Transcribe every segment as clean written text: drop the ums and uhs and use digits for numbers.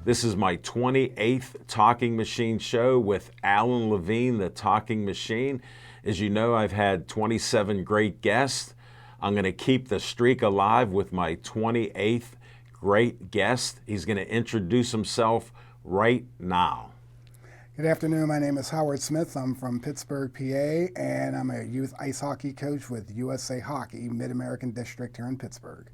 This is my 28th Talking Machine show with Alan Levine, the Talking Machine. As you know, I've had 27 great guests. I'm going to keep the streak alive with my 28th great guest. He's going to introduce himself right now. Good afternoon. My name is Howard Smith. I'm from Pittsburgh, PA, and I'm a youth ice hockey coach with USA Hockey, Mid-American District here in Pittsburgh.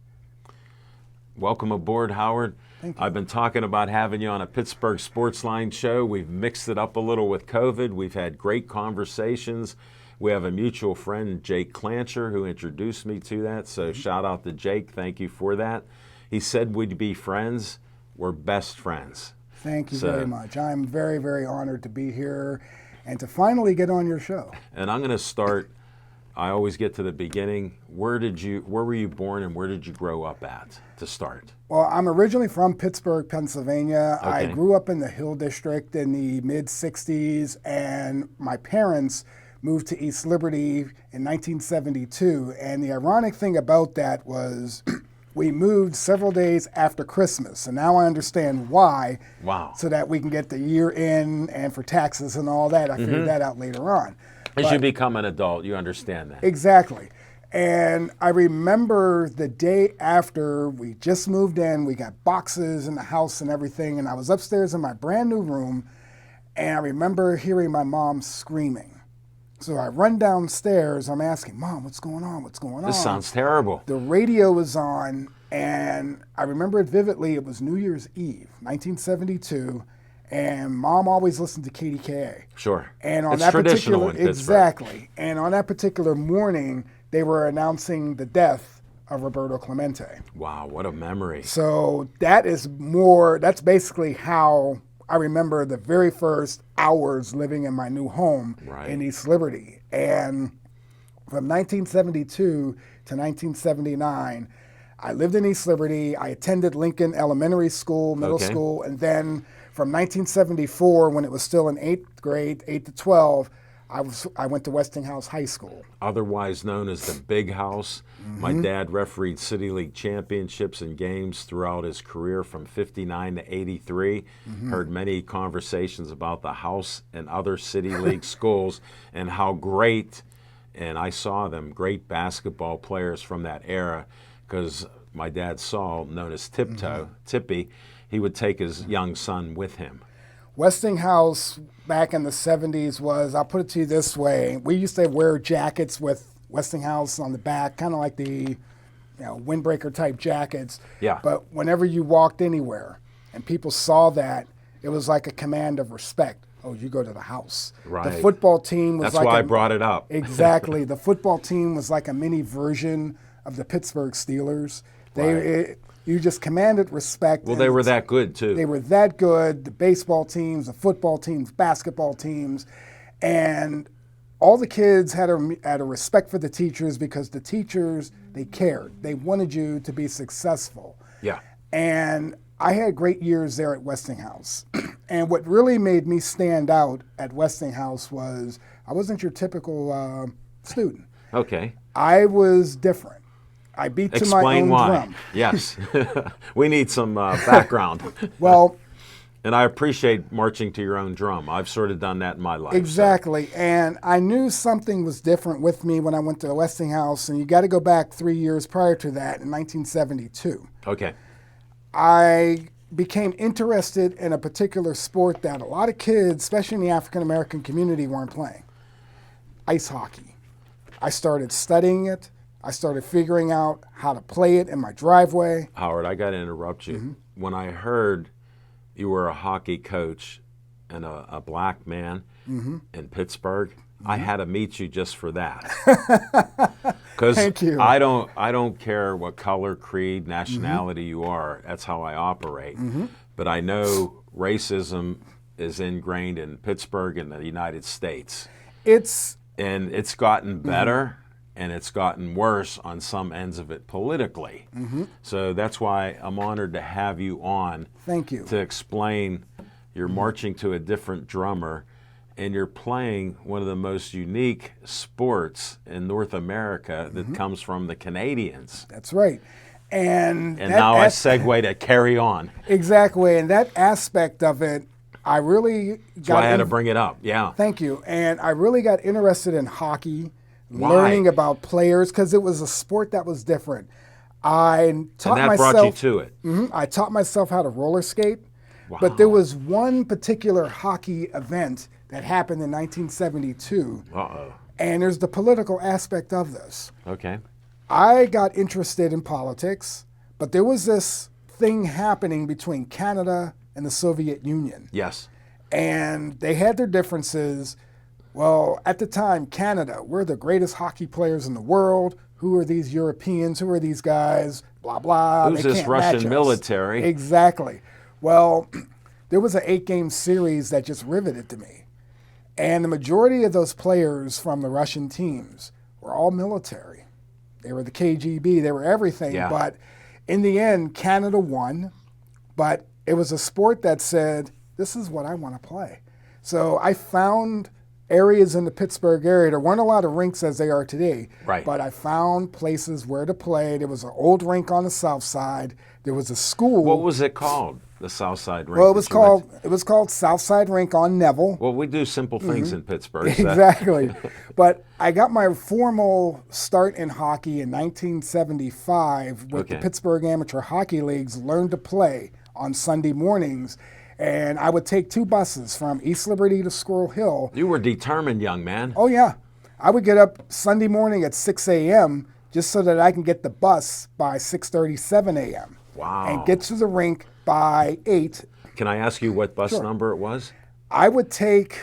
Welcome aboard, Howard. Thank you. I've been talking about having you on a Pittsburgh Sportsline show. We've mixed it up a little with COVID. We've had great conversations. We have a mutual friend, Jake Clancher, who introduced me to that. So shout out to Jake. Thank you for that. He said we'd be friends. We're best friends. Thank you very much. I'm very, very honored to be here and to finally get on your show. And I'm going to start, I always get to the beginning. Where were you born and where did you grow up at to start? Well, I'm originally from Pittsburgh, Pennsylvania. Okay. I grew up in the Hill District in the mid-'60s, and my parents moved to East Liberty in 1972. And the ironic thing about that was we moved several days after Christmas, and now I understand why. Wow. So that we can get the year in and for taxes and all that. I figured that out later on. As you become an adult, you understand that. Exactly. And I remember the day after we just moved in, we got boxes in the house and everything, and I was upstairs in my brand new room, and I remember hearing my mom screaming. So I run downstairs, I'm asking, Mom, what's going on? What's going on? This sounds terrible. The radio was on, and I remember it vividly. It was New Year's Eve, 1972, and Mom always listened to KDKA. Sure. And on it's that traditional particular, in Pittsburgh. exactly. And on that particular morning, they were announcing the death of Roberto Clemente. Wow, what a memory. So that's basically how I remember the very first hours living in my new home in East Liberty. And from 1972 to 1979, I lived in East Liberty. I attended Lincoln Elementary School, middle school, and then from 1974, when it was still in 8th grade, 8 to 12, I went to Westinghouse High School. Otherwise known as the Big House. My dad refereed City League championships and games throughout his career from 59 to 83. Heard many conversations about the house and other City League schools and how great, and I saw them, great basketball players from that era, because my dad Saul, known as Tippy, he would take his young son with him. Westinghouse back in the 70s was, I'll put it to you this way, we used to wear jackets with Westinghouse on the back, kind of like the windbreaker type jackets. Yeah. But whenever you walked anywhere and people saw that, it was like a command of respect. Oh, you go to the house. Right. The football team was That's why I brought it up. Exactly. The football team was like a mini version of the Pittsburgh Steelers. You just commanded respect. Well, they were that good, too. They were that good, the baseball teams, the football teams, basketball teams. And all the kids had a respect for the teachers because the teachers, they cared. They wanted you to be successful. Yeah. And I had great years there at Westinghouse. And what really made me stand out at Westinghouse was I wasn't your typical student. Okay. I was different. I beat to my own drum. Yes. We need some background. Well, and I appreciate marching to your own drum. I've sort of done that in my life. Exactly. So. And I knew something was different with me when I went to Westinghouse, and you got to go back 3 years prior to that in 1972. Okay. I became interested in a particular sport that a lot of kids, especially in the African American community, weren't playing. Ice hockey. I started studying it. I started figuring out how to play it in my driveway. Howard, I got to interrupt you. When I heard you were a hockey coach and a black man in Pittsburgh, I had to meet you just for that. Because I don't care what color, creed, nationality you are. That's how I operate. But I know racism is ingrained in Pittsburgh and the United States. It's gotten better. And it's gotten worse on some ends of it politically. So that's why I'm honored to have you on. Thank you. To explain, you're marching to a different drummer, and you're playing one of the most unique sports in North America that comes from the Canadians. That's right. And now I segue to carry on. Exactly. And that aspect of it, I really That's why I had to bring it up. Yeah. Thank you. And I really got interested in hockey, Why? learning about players, because it was a sport that was different. I taught And that myself, brought you to it. I taught myself how to roller skate. Wow. But there was one particular hockey event that happened in 1972. Uh-oh. And there's the political aspect of this. Okay. I got interested in politics, but there was this thing happening between Canada and the Soviet Union. Yes. And they had their differences. Well, at the time, Canada, we're the greatest hockey players in the world. Who are these Europeans? Who are these guys? Blah, blah. Who's They this can't match Russian us. military? Exactly. Well, there was an 8-game series that just riveted to me. And the majority of those players from the Russian teams were all military. They were the KGB, they were everything. Yeah. But in the end, Canada won. But it was a sport that said, this is what I want to play. So I found areas in the Pittsburgh area. There weren't a lot of rinks as they are today. Right. But I found places where to play. There was an old rink on the south side. There was a school. What was it called? The South Side Rink? Well, it was called Southside Rink on Neville. Well, we do simple things in Pittsburgh. so- Exactly. But I got my formal start in hockey in 1975 with the Okay. Pittsburgh Amateur Hockey Leagues Learn to Play on Sunday mornings. And I would take 2 buses from East Liberty to Squirrel Hill. You were determined, young man. Oh, yeah. I would get up Sunday morning at 6 a.m. just so that I can get the bus by 6:37 a.m. Wow. And get to the rink by 8. Can I ask you what bus Sure. number it was? I would take,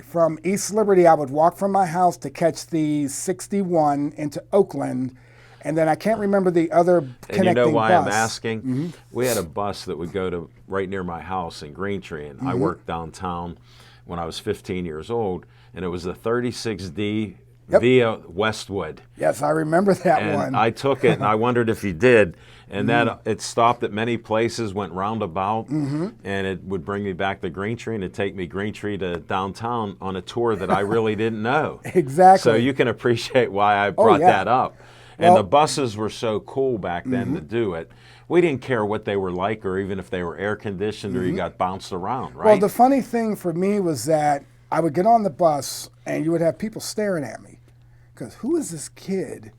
from East Liberty, I would walk from my house to catch the 61 into Oakland, and then I can't remember the other connecting And you know why bus. I'm asking? We had a bus that would go to right near my house in Greentree, and I worked downtown when I was 15 years old, and it was the 36D Yep. via Westwood. Yes, I remember that And one. I took it, and I wondered if you did. And that it stopped at many places, went roundabout, and it would bring me back to Greentree, and it'd take me Greentree to downtown on a tour that I really didn't know. Exactly. So you can appreciate why I brought yeah. that up. And Well- the buses were so cool back then to do it. We didn't care what they were like, or even if they were air conditioned or you got bounced around, right? Well, the funny thing for me was that I would get on the bus, and you would have people staring at me. Because who is this kid?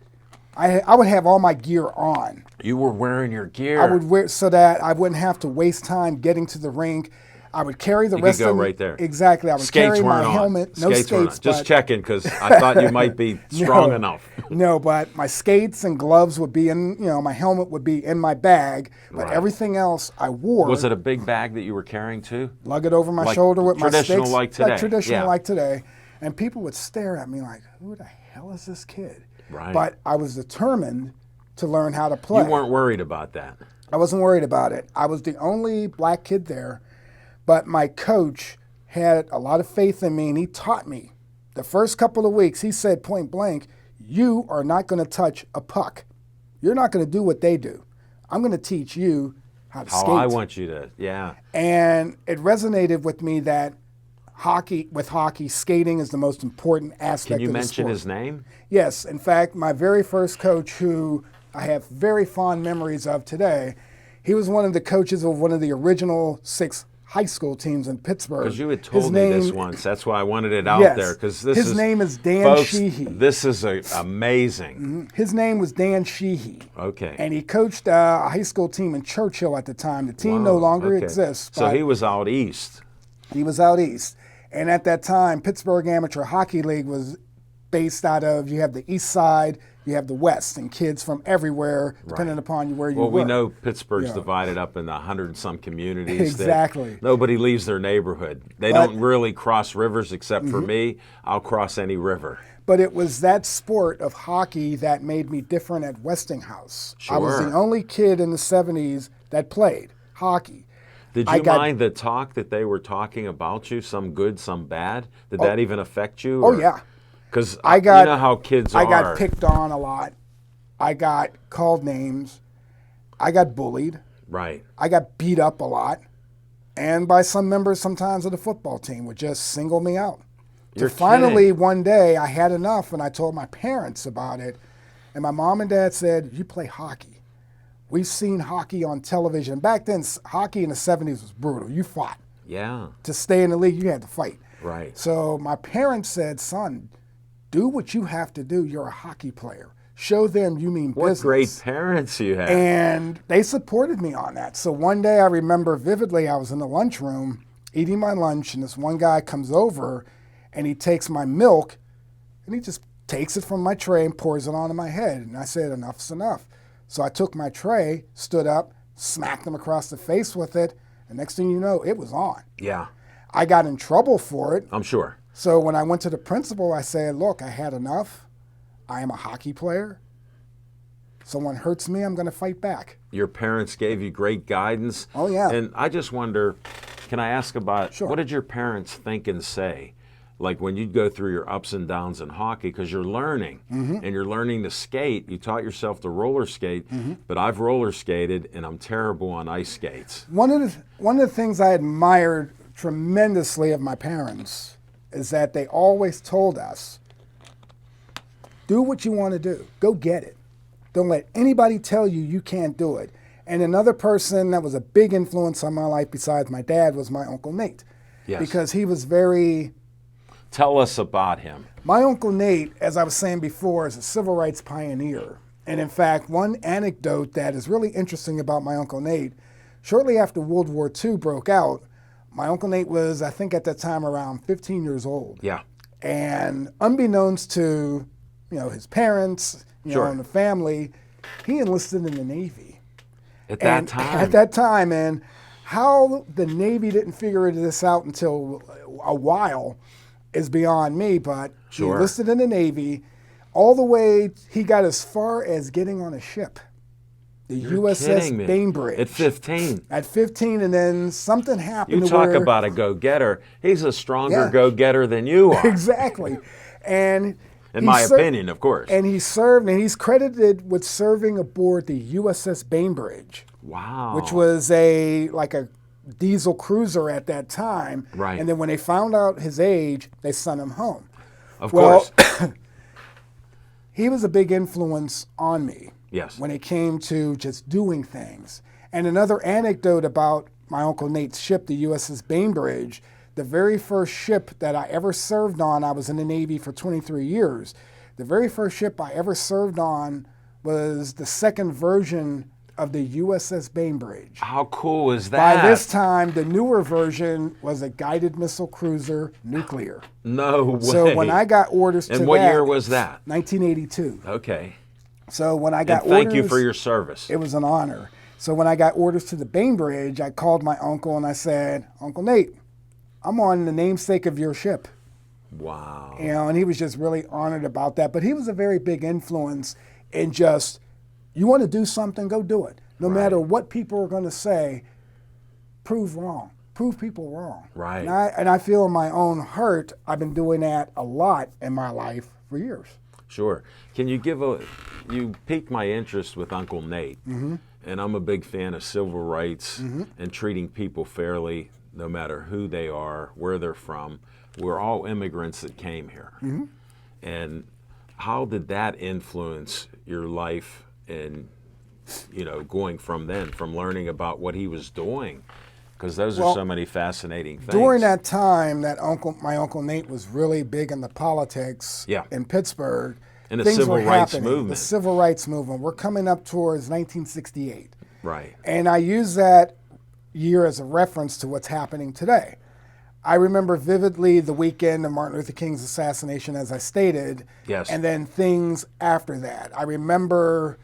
I would have all my gear on. You were wearing your gear. I would wear so that I wouldn't have to waste time getting to the rink. I would carry the You rest could go of right there. Exactly. I would Skates carry my weren't on. helmet. No Skates weren't on. skates. Just but, checking, because I thought you might be strong No. enough. No, but my skates and gloves would be in. My helmet would be in my bag. But Right. everything else I wore. Was it a big bag that you were carrying too? Lug it over my Like shoulder with my traditional sticks. like today. Traditional Yeah. like today. And people would stare at me like, who the hell is this kid? Right. But I was determined to learn how to play. You weren't worried about that. I wasn't worried about it. I was the only black kid there, but my coach had a lot of faith in me, and he taught me. The first couple of weeks, he said point blank, you are not going to touch a puck. You're not going to do what they do. I'm going to teach you how to How skate. I want you to, yeah. And it resonated with me that hockey, skating is the most important aspect Can you of the mention sport. his name? Yes. In fact, my very first coach, who I have very fond memories of today, he was one of the coaches of one of the original 6 high school teams in Pittsburgh. Because you had His told me this name- once. That's why I wanted it out Yes. there. Because this His is name is Dan folks, Sheehy. This is amazing. His name was Dan Sheehy. Okay. And he coached a high school team in Churchill at the time. The team no Wow, longer okay. exists. So but he was out east. he was out east. And at that time, Pittsburgh Amateur Hockey League was based out of, you have the east side, you have the west, and kids from everywhere, depending upon where you Well, were. we know Pittsburgh's Yeah. divided up into 100 and some communities. Exactly. That nobody leaves their neighborhood. They But- don't really cross rivers except for me. I'll cross any river. But it was that sport of hockey that made me different at Westinghouse. I was Sure. the only kid in the 70s that played hockey. Did I you got- mind the talk that they were talking about you, some good, some bad? Did that even affect you? Oh, yeah. Because I got, you know how kids I are. got picked on a lot. I got called names. I got bullied. Right. I got beat up a lot. And by some members sometimes of the football team would just single me out. You're So finally, kidding. one day, I had enough, and I told my parents about it. And my mom and dad said, you play hockey. We've seen hockey on television. Back then, hockey in the 70s was brutal. You fought. Yeah. To stay in the league, you had to fight. Right. So my parents said, son, do what you have to do. You're a hockey player. Show them you mean What business. great parents you had. And they supported me on that. So one day I remember vividly, I was in the lunchroom eating my lunch, and this one guy comes over and he takes my milk and he just takes it from my tray and pours it onto my head. And I said, enough's enough. So I took my tray, stood up, smacked him across the face with it, and next thing you know, it was on. Yeah. I got in trouble for it. I'm sure. So when I went to the principal, I said, look, I had enough. I am a hockey player. Someone hurts me, I'm going to fight back. Your parents gave you great guidance. Oh, yeah. And I just wonder, can I ask about, Sure. what did your parents think and say? Like when you'd go through your ups and downs in hockey, because you're learning, and you're learning to skate. You taught yourself to roller skate, but I've roller skated, and I'm terrible on ice skates. One of the things I admired tremendously of my parents is that they always told us, do what you want to do. Go get it. Don't let anybody tell you you can't do it. And another person that was a big influence on my life besides my dad was my Uncle Nate. Yes. Because he was very... Tell us about him. My Uncle Nate, as I was saying before, is a civil rights pioneer. And in fact, one anecdote that is really interesting about my Uncle Nate, shortly after World War II broke out, my Uncle Nate was, I think at that time, around 15 years old. Yeah. And unbeknownst to, his parents, Sure. and the family, he enlisted in the Navy. At that time. At that time, and how the Navy didn't figure this out until a while is beyond me, but Sure. he enlisted in the Navy. All the way, he got as far as getting on a ship, the You're USS kidding me. Bainbridge. At 15. At 15, and then something happened. You to talk where, about a go-getter. He's a stronger Yeah. go-getter than you are. Exactly. And In he my ser- opinion, of course. And he served, and he's credited with serving aboard the USS Bainbridge, Wow. which was like a diesel cruiser at that time. Right. And then when they found out his age, they sent him home. Of Well, course. He was a big influence on me. Yes. When it came to just doing things. And another anecdote about my Uncle Nate's ship, the USS Bainbridge, the very first ship that I ever served on, I was in the Navy for 23 years. The very first ship I ever served on was the second version of the USS Bainbridge. How cool is that? By this time, the newer version was a guided missile cruiser nuclear. No way. So when I got orders to And what that, year was that? 1982. Okay. So when I got And thank orders, you for your service. it was an honor. So when I got orders to the Bainbridge, I called my uncle and I said, Uncle Nate, I'm on the namesake of your ship. Wow. And he was just really honored about that. But he was a very big influence in just, you want to do something, go do it. No matter what people are going to say, prove people wrong. Right. And I feel in my own heart, I've been doing that a lot in my life for years. Sure. Can you you piqued my interest with Uncle Nate, and I'm a big fan of civil rights and treating people fairly, no matter who they are, where they're from. We're all immigrants that came here. And how did that influence your life and, going from learning about what he was doing? Because those are so many fascinating things. During that time, my Uncle Nate was really big into politics in Pittsburgh. And the Things civil were rights happening. movement. The civil rights movement. We're coming up towards 1968. Right. And I use that year as a reference to what's happening today. I remember vividly the weekend of Martin Luther King's assassination, as I stated, Yes. and then things after that. I remember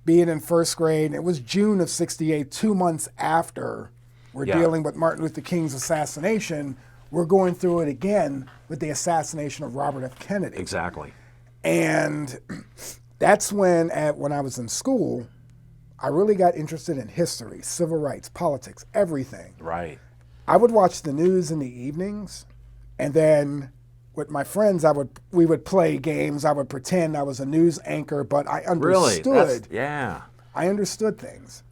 being in first grade, and it was June of 68, 2 months after we're dealing with Martin Luther King's assassination. We're going through it again with the assassination of Robert F. Kennedy. Exactly. And that's when I was in school, I really got interested in history, civil rights, politics, everything. Right. I would watch the news in the evenings, and then with my friends, we would play games. I would pretend I was a news anchor, but I understood. Really? I understood things.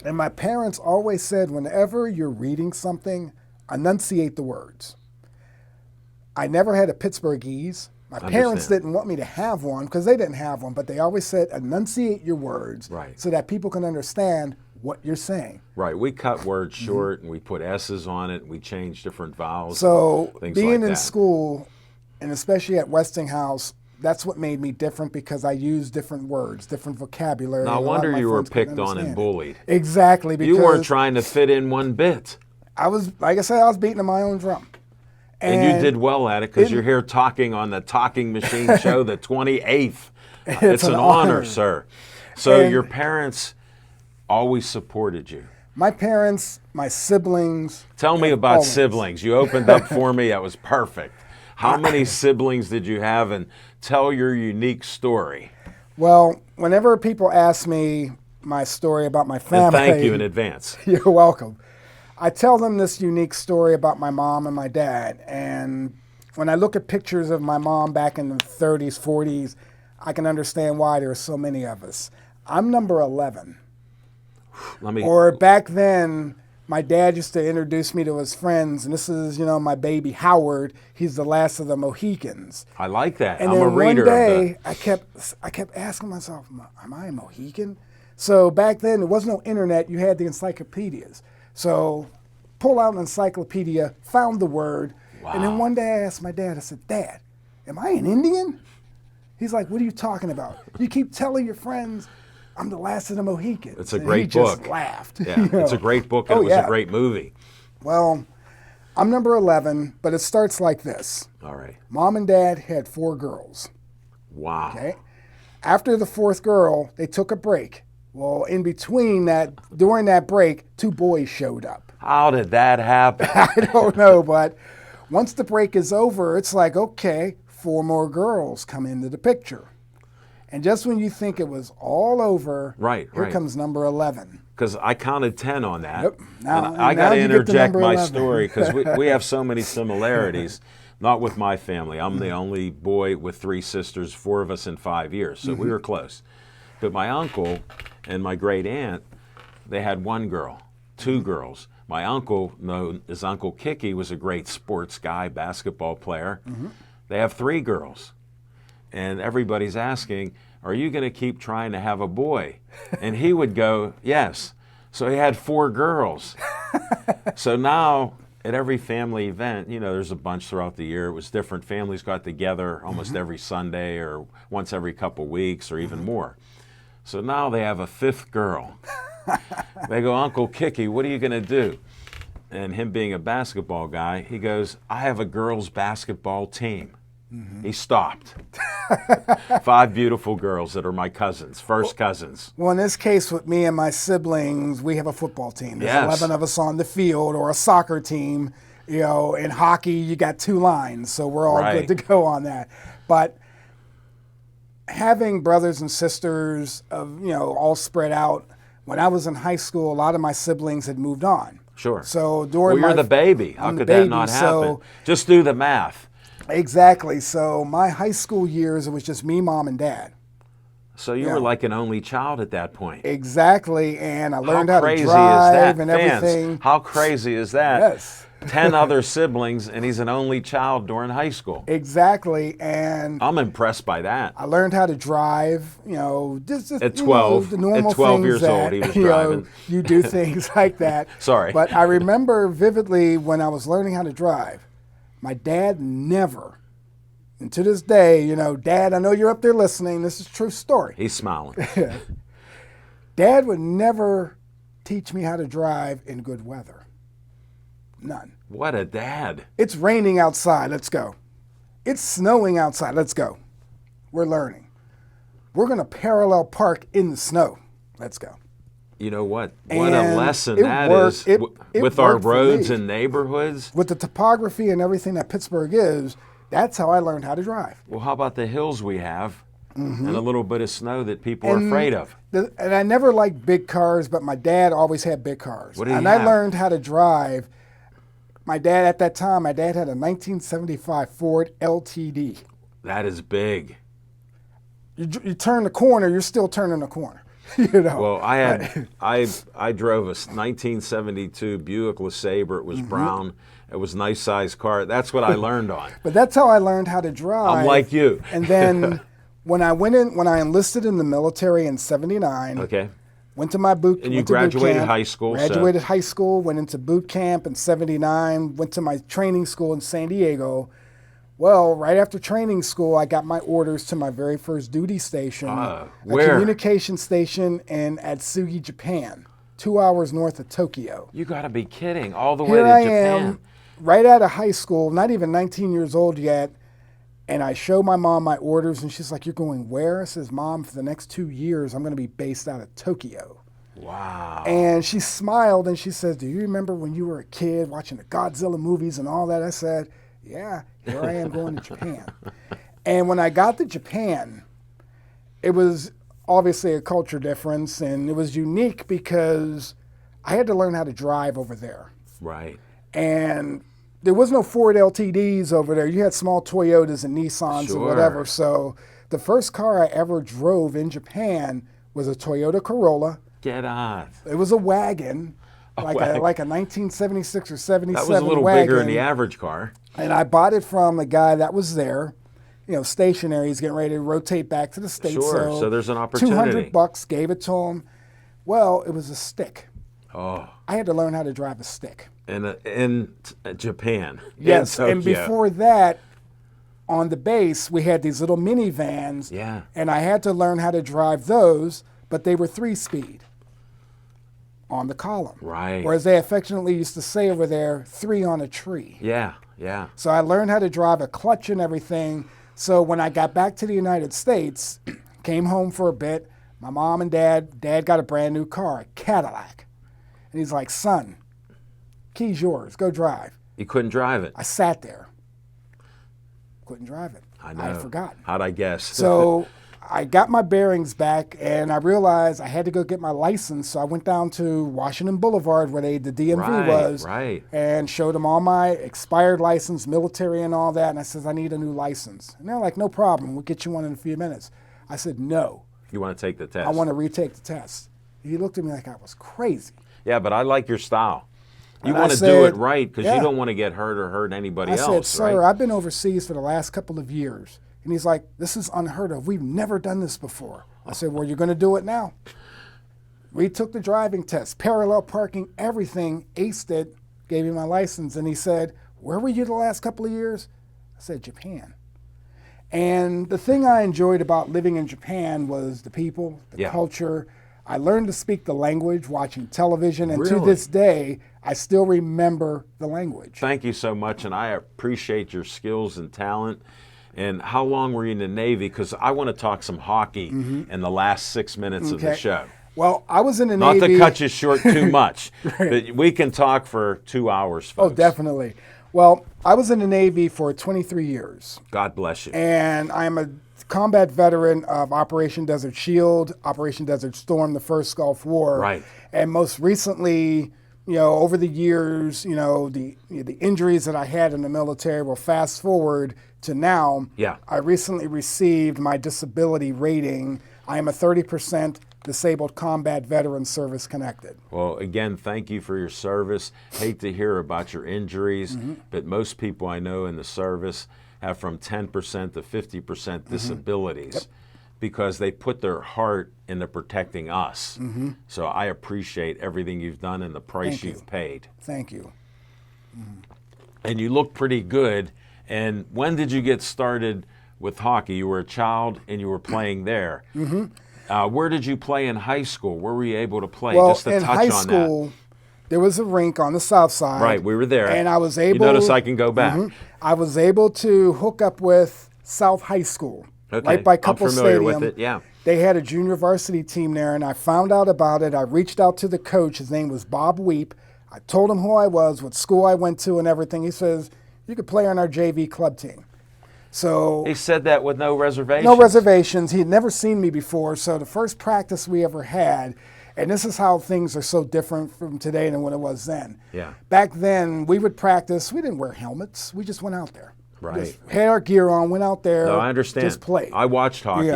And my parents always said, whenever you're reading something, enunciate the words. I never had a Pittsburghese. My parents didn't want me to have one because they didn't have one, but they always said enunciate your words so that people can understand what you're saying. Right. We cut words short and we put S's on it and we change different vowels. So things being like in that. school, and especially at Westinghouse, that's what made me different because I used different words, different vocabulary. No wonder you were picked on and bullied. Exactly. Because you weren't trying to fit in one bit. I was, like I said, I was beating on my own drum. And you did well at it because you're here talking on the Talking Machine show, the 28th. It's an honor, sir. So your parents always supported you. My parents, my siblings. Tell me about siblings. You opened up for me. That was perfect. How many siblings did you have? And tell your unique story. Well, whenever people ask me my story about my family. And thank you in advance. You're welcome. I tell them this unique story about my mom and my dad. And when I look at pictures of my mom back in the 30s, 40s, I can understand why there are so many of us. I'm number 11. Or back then, my dad used to introduce me to his friends, and this is, my baby Howard. He's the last of the Mohicans. I like that. And I'm a reader one day, of I kept asking myself, am I a Mohican? So back then, there was no internet. You had the encyclopedias. So pull out an encyclopedia, found the word, and then one day I asked my dad, I said, Dad, am I an Indian? He's like, what are you talking about? You keep telling your friends I'm the last of the Mohicans. It's a great book. He just laughed. Yeah, it's a great book, and it was a great movie. Well, I'm number 11, but it starts like this. All right. Mom and Dad had 4 girls. Wow. Okay. After the 4th girl, they took a break. Well, in between that, during that break, 2 boys showed up. How did that happen? I don't know, but once the break is over, it's like, okay, 4 more girls come into the picture. And just when you think it was all over, here comes number 11. Because I counted 10 on that. Yep. And I got to interject my story because we have so many similarities. Not with my family. I'm the only boy with 3 sisters, 4 of us in 5 years, so we were close. But my uncle and my great aunt, they had 1 girl, 2 girls. My uncle, known as Uncle Kicky, was a great sports guy, basketball player. They have 3 girls. And everybody's asking, are you going to keep trying to have a boy? And he would go, yes. So he had 4 girls. So now at every family event, there's a bunch throughout the year. It was different. Families got together almost every Sunday or once every couple weeks or even more. So now they have a 5th girl. They go, Uncle Kicky, what are you going to do? And him being a basketball guy, he goes, I have a girls' basketball team. He stopped. 5 beautiful girls that are my cousins, first cousins. Well, in this case, with me and my siblings, we have a football team. There's 11 of us on the field, or a soccer team. In hockey, you got 2 lines, so we're all good to go on that. But having brothers and sisters, all spread out. When I was in high school, a lot of my siblings had moved on. Sure. So during you're the baby. How could that not happen? Just do the math. Exactly. So my high school years, it was just me, Mom, and Dad. So you were like an only child at that point. Exactly. And I learned how to drive and everything. How crazy is that? Yes. 10 other siblings, and he's an only child during high school. Exactly. And I'm impressed by that. I learned how to drive, just at 12. The normal at 12 things years that, old, he was driving. You do things like that. Sorry. But I remember vividly when I was learning how to drive, my dad never, and to this day, Dad, I know you're up there listening. This is a true story. He's smiling. Dad would never teach me how to drive in good weather. None. What a dad. It's raining outside. Let's go. It's snowing outside. Let's go. We're learning. We're going to parallel park in the snow. Let's go. You know what? What a lesson that is with our roads and neighborhoods. With the topography and everything that Pittsburgh is, that's how I learned how to drive. Well, how about the hills we have and a little bit of snow that people are afraid of? And I never liked big cars, but my dad always had big cars. What did he have? I learned how to drive. My dad had a 1975 Ford LTD. That is big. You turn the corner, you're still turning the corner. Well, I drove a 1972 Buick LeSabre. It was brown. It was a nice sized car. That's what I learned on. But that's how I learned how to drive. I'm like you. And then when I enlisted in the military in '79. Okay. Went to my boot. And you graduated high school. Graduated high school. Went into boot camp in '79. Went to my training school in San Diego. Well, right after training school, I got my orders to my very first duty station, a communication station in Atsugi, Japan, 2 hours north of Tokyo. You got to be kidding! All the way to Japan. Here I am, right out of high school, not even 19 years old yet. And I show my mom my orders, and she's like, "You're going where?" I says, "Mom, for the next 2 years, I'm going to be based out of Tokyo." Wow. And she smiled, and she says, "Do you remember when you were a kid watching the Godzilla movies and all that?" I said, "Yeah, here I am going to Japan." And when I got to Japan, it was obviously a culture difference, and it was unique because I had to learn how to drive over there. Right. And there was no Ford LTDs over there. You had small Toyotas and Nissans and whatever. So the first car I ever drove in Japan was a Toyota Corolla. Get on. It was a wagon, like a 1976 or 77 wagon. That was a little bigger than the average car. And I bought it from a guy that was there, stationary. He's getting ready to rotate back to the States. Sure, so there's an opportunity. $200, gave it to him. Well, it was a stick. Oh. I had to learn how to drive a stick. In Japan. Yes, in and before that, on the base, we had these little minivans. Yeah. And I had to learn how to drive those, but they were 3-speed on the column. Right. Or as they affectionately used to say over there, 3 on a tree. Yeah, yeah. So I learned how to drive a clutch and everything. So when I got back to the United States, came home for a bit, my mom and dad got a brand new car, a Cadillac. And he's like, "Son, key's yours, go drive." You couldn't drive it. I sat there. Couldn't drive it. I know. I had forgotten. How'd I guess? So I got my bearings back, and I realized I had to go get my license. So I went down to Washington Boulevard, where the DMV was, and showed them all my expired license, military and all that. And I said, "I need a new license." And they're like, "No problem. We'll get you one in a few minutes." I said, "No." You want to take the test? I want to retake the test. He looked at me like I was crazy. Yeah, but I like your style. You want to do it right because you don't want to get hurt or hurt anybody else. I said, "Sir, I've been overseas for the last couple of years." And he's like, "This is unheard of. We've never done this before." I said, "Well, you're going to do it now." We took the driving test, parallel parking, everything, aced it, gave him my license. And he said, "Where were you the last couple of years?" I said, "Japan." And the thing I enjoyed about living in Japan was the people, the culture. I learned to speak the language watching television, and to this day, I still remember the language. Thank you so much, and I appreciate your skills and talent. And how long were you in the Navy? Because I want to talk some hockey in the last 6 minutes of the show. Well, I was in the Navy. Not to cut you short too much, but we can talk for 2 hours, folks. Oh, definitely. Well, I was in the Navy for 23 years. God bless you. And I'm a combat veteran of Operation Desert Shield, Operation Desert Storm, the first Gulf War. Right. And most recently, over the years, the injuries that I had in the military, well, fast forward to now, I recently received my disability rating. I am a 30% disabled combat veteran, service connected. Well, again, thank you for your service. Hate to hear about your injuries, but most people I know in the service have from 10% to 50% disabilities because they put their heart into protecting us. So I appreciate everything you've done and the price you've paid. Thank you. And you look pretty good. And when did you get started with hockey? You were a child and you were playing there. Where did you play in high school? Where were you able to play? Well, just to in touch high on school, there was a rink on the south side. Right, we were there. And I was able. You notice I can go back. I was able to hook up with South High School, right by Couple I'm familiar Stadium. with it, yeah. They had a junior varsity team there, and I found out about it. I reached out to the coach. His name was Bob Weep. I told him who I was, what school I went to, and everything. He says, "You could play on our JV club team." So he said that with no reservations. No reservations. He had never seen me before. So the first practice we ever had, and this is how things are so different from today than when it was then. Yeah. Back then, we would practice. We didn't wear helmets. We just went out there. Right. Just had our gear on, went out there. No, I understand. Just played. I watched hockey.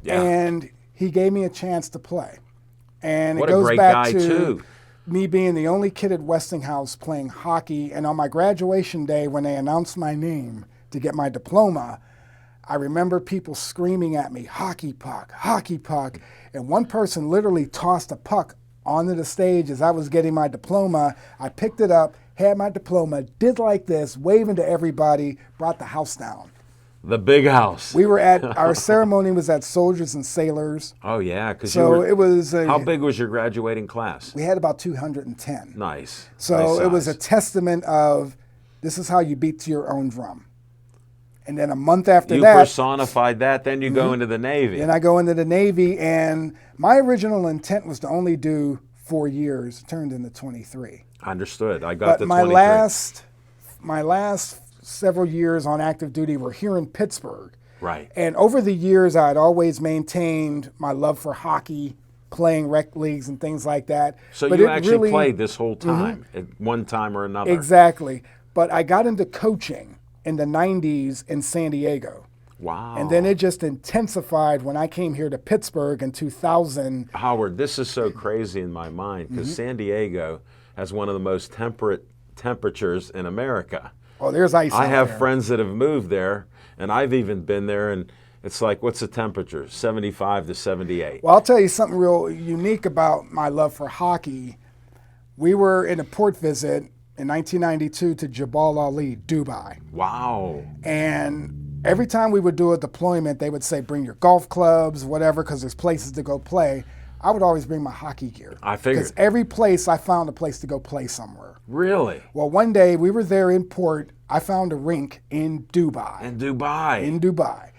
Yeah. And he gave me a chance to play. And What it a goes great back guy, to too. me being the only kid at Westinghouse playing hockey. And on my graduation day, when they announced my name to get my diploma, I remember people screaming at me, hockey puck, hockey puck. And one person literally tossed a puck onto the stage as I was getting my diploma. I picked it up, had my diploma, did like this, waving to everybody, brought the house down. The big house. We were at, our ceremony was at Soldiers and Sailors. Oh, yeah. Because So it was, how big was your graduating class? we had about 210. Nice. So Nice it was a size. testament of this is how you beat to your own drum. And then a month after You that, personified that, then you go into the Navy. then I go into the Navy, and my original intent was to only do 4 years. It turned into 23. Understood. I got But the my 23. last several years on active duty were here in Pittsburgh. Right. And over the years, I had always maintained my love for hockey, playing rec leagues and things like that. So But you it actually really- played this whole time at one time or another. Exactly. But I got into coaching in the 90s in San Diego. Wow. And then it just intensified when I came here to Pittsburgh in 2000. Howard, this is so crazy in my mind because San Diego has one of the most temperate temperatures in America. Oh, there's ice I out have there. friends that have moved there, and I've even been there, and it's like, what's the temperature? 75 to 78. Well, I'll tell you something real unique about my love for hockey. We were in a port visit in 1992 to Jabal Ali, Dubai. Wow. And every time we would do a deployment, they would say, bring your golf clubs, whatever, because there's places to go play. I would always bring my hockey gear. I figured. Because every place I found a place to go play somewhere. Really? Well, one day we were there in port. I found a rink in Dubai. In Dubai. In Dubai.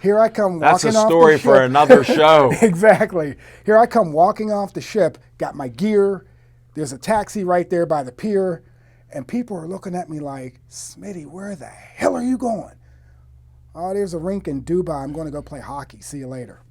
Here I come That's walking a off story the for ship. another show. Exactly. Here I come walking off the ship, got my gear. There's a taxi right there by the pier. And people are looking at me like, Smitty, where the hell are you going? Oh, there's a rink in Dubai. I'm going to go play hockey. See you later.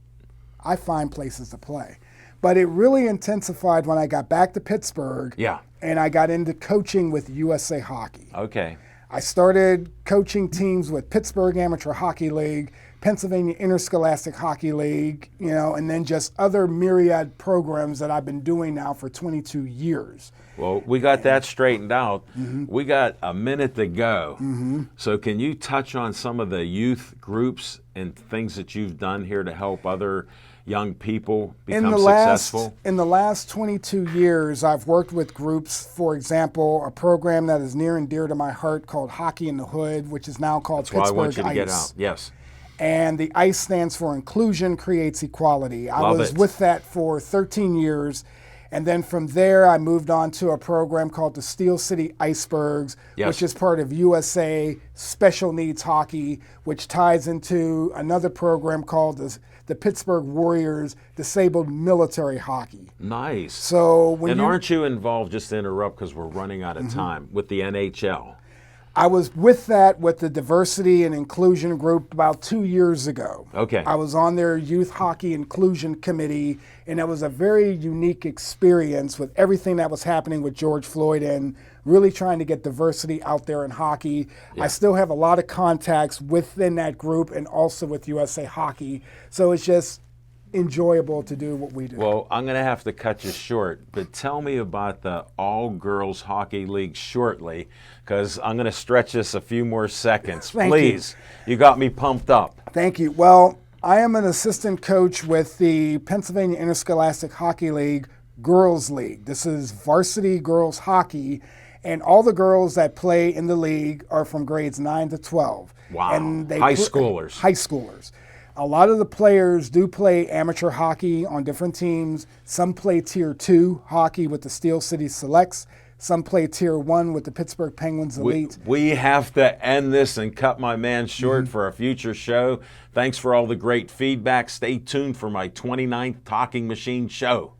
I find places to play. But it really intensified when I got back to Pittsburgh. Yeah. And I got into coaching with USA Hockey. Okay. I started coaching teams with Pittsburgh Amateur Hockey League, Pennsylvania Interscholastic Hockey League, and then just other myriad programs that I've been doing now for 22 years. Well, we got that straightened out. We got a minute to go. So can you touch on some of the youth groups and things that you've done here to help other young people become successful? In the last 22 years, I've worked with groups, for example, a program that is near and dear to my heart called Hockey in the Hood, which is now called Well, I Pittsburgh want you to Ice. get out. Yes. And the ICE stands for Inclusion Creates Equality. I Love was it. with that for 13 years. And then from there, I moved on to a program called the Steel City Icebergs, Yes. which is part of USA Special Needs Hockey, which ties into another program called the Pittsburgh Warriors Disabled Military Hockey. Nice. So when And you, aren't you involved, just to interrupt because we're running out of time, with the NHL? I was with that with the diversity and inclusion group about 2 years ago. Okay. I was on their youth hockey inclusion committee, and it was a very unique experience with everything that was happening with George Floyd and really trying to get diversity out there in hockey. I still have a lot of contacts within that group and also with USA Hockey. So it's just enjoyable to do what we do. Well, I'm going to have to cut you short, but tell me about the All-Girls Hockey League shortly, because I'm going to stretch this a few more seconds. Thank you. Please. You got me pumped up. Thank you. Well, I am an assistant coach with the Pennsylvania Interscholastic Hockey League Girls League. This is varsity girls hockey, and all the girls that play in the league are from grades 9 to 12. Wow. And High schoolers. High schoolers. A lot of the players do play amateur hockey on different teams. Some play Tier 2 hockey with the Steel City Selects. Some play Tier 1 with the Pittsburgh Penguins Elite. We have to end this and cut my man short for a future show. Thanks for all the great feedback. Stay tuned for my 29th Talking Machine show.